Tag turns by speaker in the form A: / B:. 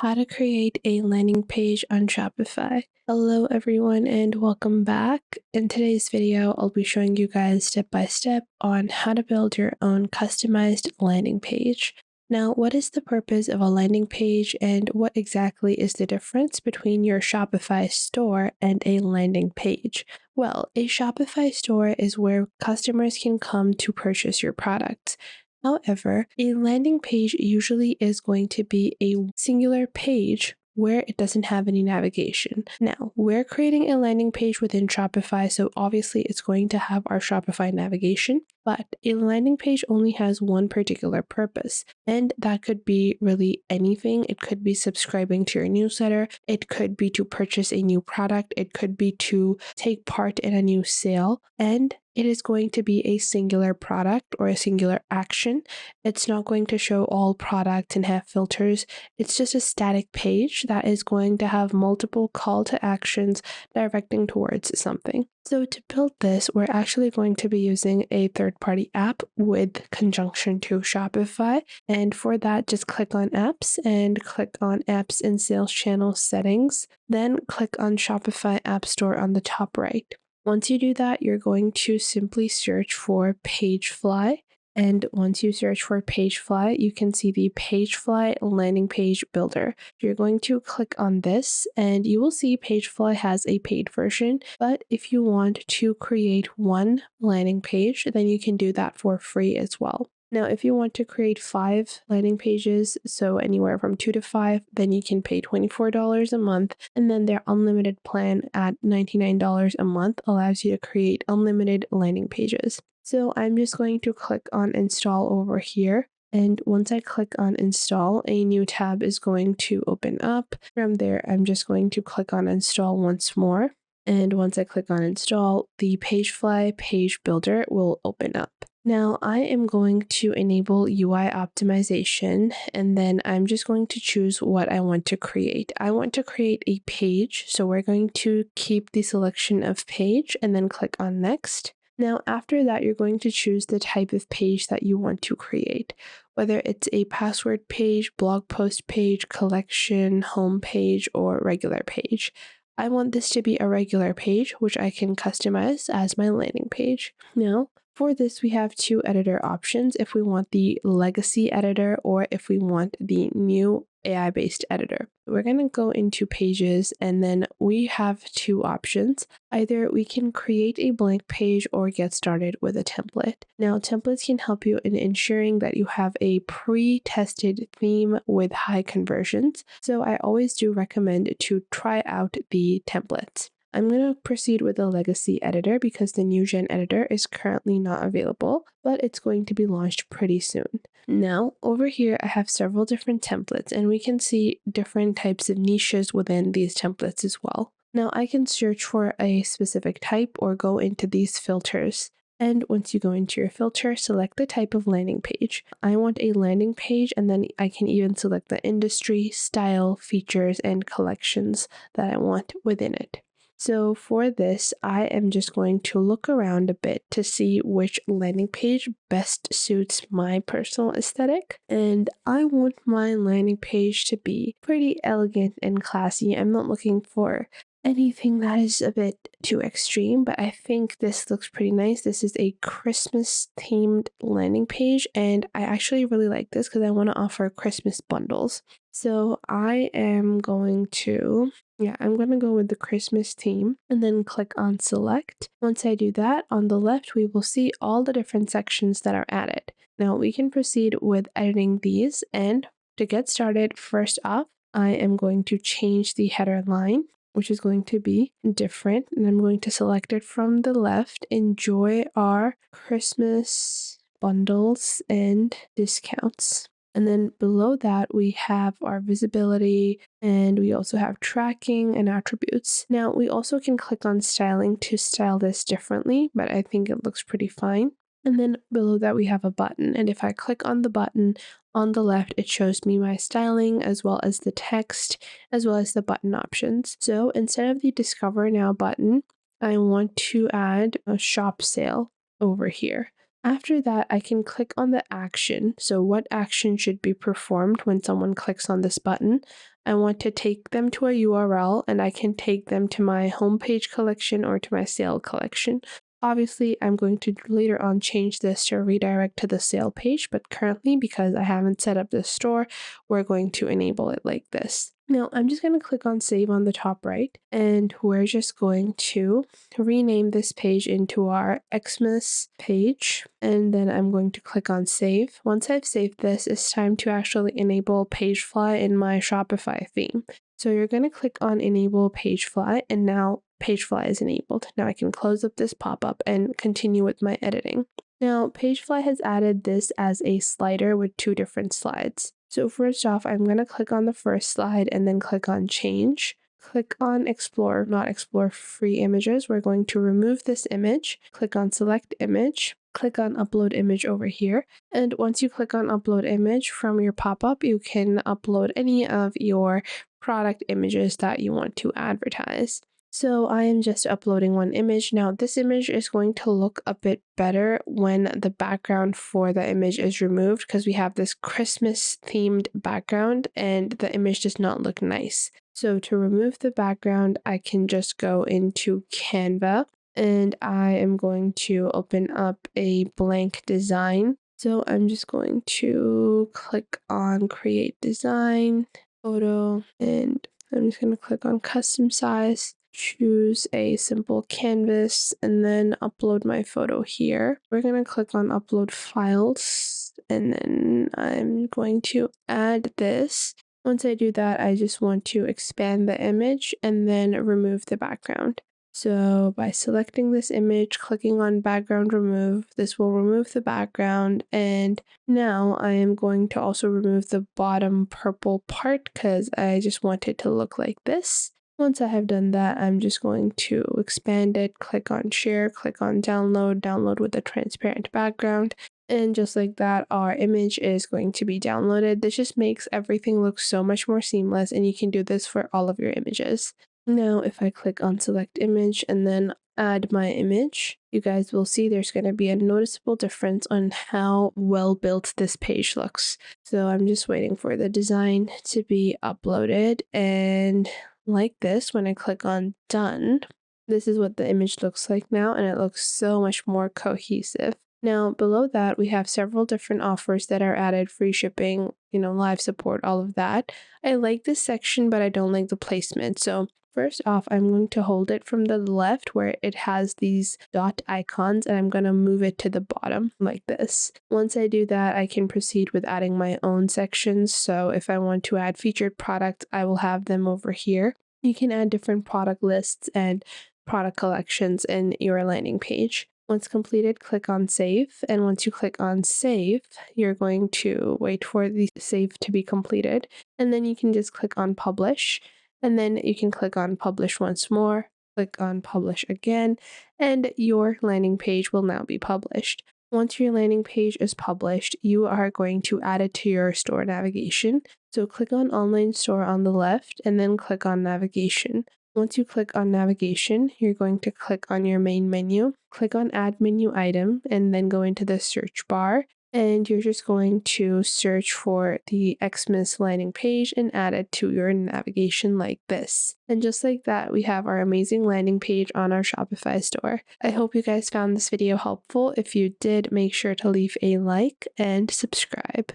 A: How to create a landing page on Shopify. Hello everyone and welcome back. In today's video, I'll be showing you guys step by step on how to build your own customized landing page. Now, what is the purpose of a landing page and what exactly is the difference between your Shopify store and a landing page? Well, a Shopify store is where customers can come to purchase your products. However, a landing page usually is going to be a singular page where it doesn't have any navigation. Now, we're creating a landing page within Shopify, so obviously it's going to have our Shopify navigation, but a landing page only has one particular purpose, and that could be really anything. It could be subscribing to your newsletter, it could be to purchase a new product, it could be to take part in a new sale, and it is going to be a singular product or a singular action. It's not going to show all products and have filters. It's just a static page that is going to have multiple call to actions directing towards something. So to build this, we're actually going to be using a third-party app with conjunction to Shopify. And for that, just click on Apps and click on Apps and Sales Channel Settings. Then click on Shopify App Store on the top right. Once you do that, you're going to simply search for Pagefly. And once you search for Pagefly, you can see the Pagefly landing page builder. You're going to click on this and you will see Pagefly has a paid version. But if you want to create one landing page, then you can do that for free as well. Now, if you want to create 5 landing pages, so anywhere from 2 to 5, then you can pay $24 a month. And then their unlimited plan at $99 a month allows you to create unlimited landing pages. So I'm just going to click on install over here. And once I click on install, a new tab is going to open up. From there, I'm just going to click on install once more. And once I click on install, the Pagefly page builder will open up. Now I am going to enable UI optimization, and then I'm just going to choose what I want to create. I want to create a page, so we're going to keep the selection of page and then click on next. Now after that, you're going to choose the type of page that you want to create, whether it's a password page, blog post page, collection, home page, or regular page. I want this to be a regular page, which I can customize as my landing page. Now, for this, we have 2 editor options if we want the legacy editor or if we want the new AI-based editor. We're going to go into pages and then we have 2 options. Either we can create a blank page or get started with a template. Now, templates can help you in ensuring that you have a pre-tested theme with high conversions. So I always do recommend to try out the templates. I'm going to proceed with the legacy editor because the new gen editor is currently not available, but it's going to be launched pretty soon. Now, over here, I have several different templates and we can see different types of niches within these templates as well. Now, I can search for a specific type or go into these filters. And once you go into your filter, select the type of landing page. I want a landing page, and then I can even select the industry, style, features, and collections that I want within it. So for this, I am just going to look around a bit to see which landing page best suits my personal aesthetic. And I want my landing page to be pretty elegant and classy. I'm not looking for anything that is a bit too extreme, but I think this looks pretty nice. This is a Christmas themed landing page, and I actually really like this because I want to offer Christmas bundles. So I am going to go with the Christmas theme and then click on select. Once I do that, on the left, we will see all the different sections that are added. Now we can proceed with editing these, and to get started, first off, I am going to change the header line, which is going to be different, and I'm going to select it from the left. Enjoy our Christmas bundles and discounts. And then below that, we have our visibility and we also have tracking and attributes. Now, we also can click on styling to style this differently, but I think it looks pretty fine. And then below that, we have a button. And if I click on the button on the left, it shows me my styling as well as the text, as well as the button options. So instead of the Discover Now button, I want to add a shop sale over here. After that, I can click on the action. So what action should be performed when someone clicks on this button? I want to take them to a URL, and I can take them to my homepage collection or to my sale collection. Obviously, I'm going to later on change this to redirect to the sale page, but currently, because I haven't set up the store, we're going to enable it like this. Now, I'm just going to click on save on the top right, and we're just going to rename this page into our Xmas page, and then I'm going to click on save. Once I've saved this, it's time to actually enable Pagefly in my Shopify theme. So you're going to click on enable Pagefly, and now Pagefly is enabled. Now I can close up this pop-up and continue with my editing. Now, Pagefly has added this as a slider with 2 different slides. So first off, I'm going to click on the first slide and then click on change. Click on explore, not explore free images. We're going to remove this image. Click on select image. Click on upload image over here. And once you click on upload image from your pop-up, you can upload any of your product images that you want to advertise. So I am just uploading one image. Now this image is going to look a bit better when the background for the image is removed, because we have this Christmas themed background and the image does not look nice. So to remove the background, I can just go into Canva and I am going to open up a blank design. So I'm just going to click on create design, photo, and I'm just going to click on custom size, choose a simple canvas, and then upload my photo here. We're going to click on upload files, and then I'm going to add this. Once I do that, I just want to expand the image and then remove the background. So by selecting this image, clicking on background remove, this will remove the background, and now I am going to also remove the bottom purple part because I just want it to look like this. Once I have done that, I'm just going to expand it, click on share, click on download, download with a transparent background. And just like that, our image is going to be downloaded. This just makes everything look so much more seamless, and you can do this for all of your images. Now, if I click on select image and then add my image, you guys will see there's going to be a noticeable difference on how well built this page looks. So I'm just waiting for the design to be uploaded, and like this, when I click on done, this is what the image looks like now, and it looks so much more cohesive. Now, below that, we have several different offers that are added: free shipping, live support, all of that. I like this section, but I don't like the placement. So first off, I'm going to hold it from the left where it has these dot icons, and I'm going to move it to the bottom like this. Once I do that, I can proceed with adding my own sections. So if I want to add featured products, I will have them over here. You can add different product lists and product collections in your landing page. Once completed, click on save, and once you click on save, you're going to wait for the save to be completed, and then you can just click on publish, and then you can click on publish once more, click on publish again, and your landing page will now be published. Once your landing page is published, you are going to add it to your store navigation. So click on online store on the left and then click on navigation. Once you click on navigation, you're going to click on your main menu, click on add menu item, and then go into the search bar. And you're just going to search for the Xmas landing page and add it to your navigation like this. And just like that, we have our amazing landing page on our Shopify store. I hope you guys found this video helpful. If you did, make sure to leave a like and subscribe.